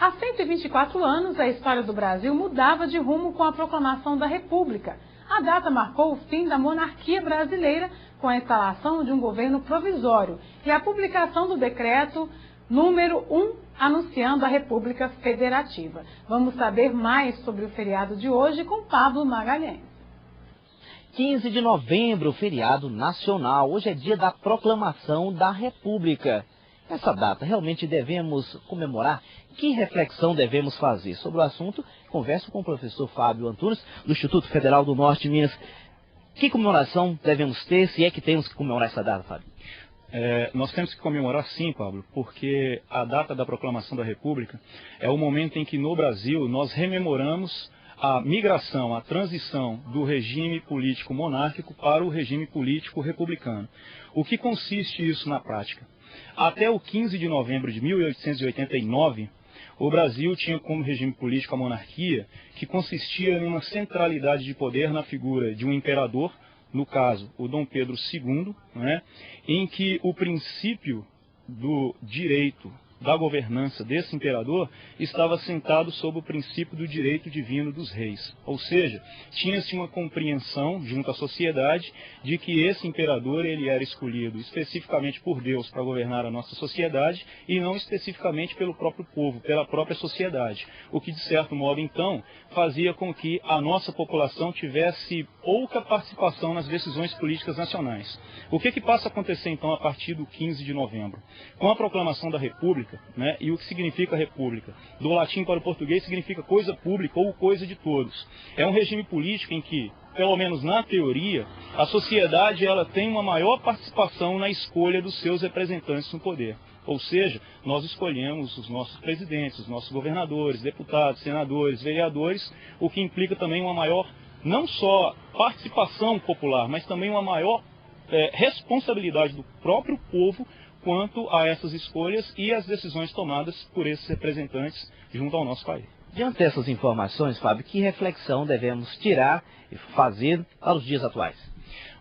Há 124 anos, a história do Brasil mudava de rumo com a proclamação da República. A data marcou o fim da monarquia brasileira com a instalação de um governo provisório e a publicação do decreto número 1, anunciando a República Federativa. Vamos saber mais sobre o feriado de hoje com Pablo Magalhães. 15 de novembro, feriado nacional. Hoje é dia da proclamação da República. Essa data realmente devemos comemorar? Que reflexão devemos fazer? Sobre o assunto, converso com o professor Fábio Antunes, do Instituto Federal do Norte de Minas. Que comemoração devemos ter, se é que temos que comemorar essa data, Fábio? Nós temos que comemorar sim, Pablo, porque a data da proclamação da República é o momento em que no Brasil nós rememoramos a migração, a transição do regime político monárquico para o regime político republicano. O que consiste isso na prática? Até o 15 de novembro de 1889, o Brasil tinha como regime político a monarquia, que consistia em uma centralidade de poder na figura de um imperador, no caso, o Dom Pedro II, em que o princípio do direito da governança desse imperador estava assentado sob o princípio do direito divino dos reis. Ou seja, tinha-se uma compreensão junto à sociedade de que esse imperador ele era escolhido especificamente por Deus para governar a nossa sociedade e não especificamente pelo próprio povo, pela própria sociedade. O que, de certo modo, então, fazia com que a nossa população tivesse pouca participação nas decisões políticas nacionais. O que passa a acontecer, então, a partir do 15 de novembro? Com a proclamação da República, e o que significa república? Do latim para o português significa coisa pública ou coisa de todos. É um regime político em que, pelo menos na teoria, a sociedade ela tem uma maior participação na escolha dos seus representantes no poder. Ou seja, nós escolhemos os nossos presidentes, os nossos governadores, deputados, senadores, vereadores, o que implica também uma maior, não só participação popular, mas também uma maior responsabilidade do próprio povo quanto a essas escolhas e as decisões tomadas por esses representantes junto ao nosso país. Diante dessas informações, Fábio, que reflexão devemos tirar e fazer para os dias atuais?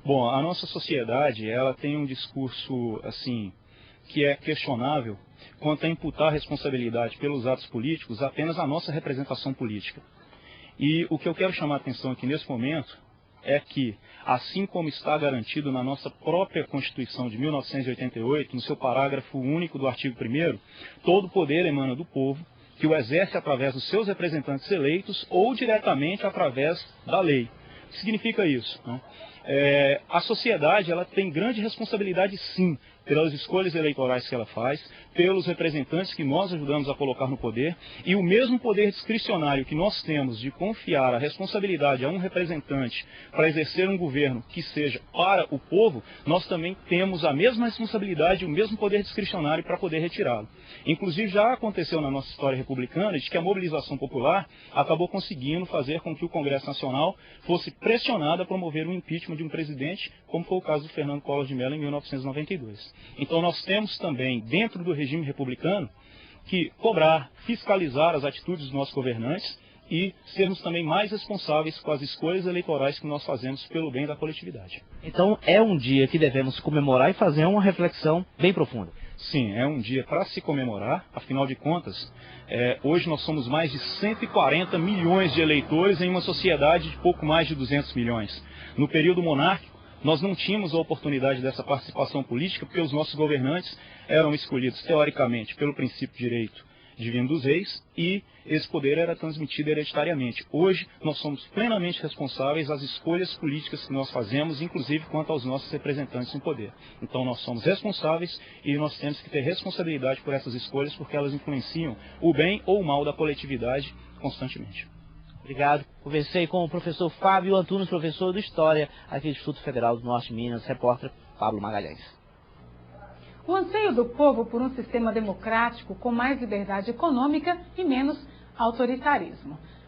Bom, a nossa sociedade ela tem um discurso assim que é questionável quanto a imputar responsabilidade pelos atos políticos apenas à nossa representação política. E o que eu quero chamar a atenção aqui nesse momento é que, assim como está garantido na nossa própria Constituição de 1988, no seu parágrafo único do artigo 1º, todo poder emana do povo, que o exerce através dos seus representantes eleitos ou diretamente através da lei. O que significa isso? A sociedade ela tem grande responsabilidade, sim, pelas escolhas eleitorais que ela faz, pelos representantes que nós ajudamos a colocar no poder, e o mesmo poder discricionário que nós temos de confiar a responsabilidade a um representante para exercer um governo que seja para o povo, nós também temos a mesma responsabilidade e o mesmo poder discricionário para poder retirá-lo. Inclusive já aconteceu na nossa história republicana de que a mobilização popular acabou conseguindo fazer com que o Congresso Nacional fosse pressionado a promover um impeachment de um presidente, como foi o caso do Fernando Collor de Mello em 1992. Então nós temos também, dentro do regime republicano, que cobrar, fiscalizar as atitudes dos nossos governantes e sermos também mais responsáveis com as escolhas eleitorais que nós fazemos pelo bem da coletividade. Então é um dia que devemos comemorar e fazer uma reflexão bem profunda. Sim, é um dia para se comemorar, afinal de contas, hoje nós somos mais de 140 milhões de eleitores em uma sociedade de pouco mais de 200 milhões. No período monárquico, nós não tínhamos a oportunidade dessa participação política porque os nossos governantes eram escolhidos, teoricamente, pelo princípio de direito divino dos reis e esse poder era transmitido hereditariamente. Hoje, nós somos plenamente responsáveis às escolhas políticas que nós fazemos, inclusive quanto aos nossos representantes no poder. Então, nós somos responsáveis e nós temos que ter responsabilidade por essas escolhas porque elas influenciam o bem ou o mal da coletividade constantemente. Obrigado. Conversei com o professor Fábio Antunes, professor de História aqui do Instituto Federal do Norte de Minas, repórter Pablo Magalhães. O anseio do povo por um sistema democrático com mais liberdade econômica e menos autoritarismo.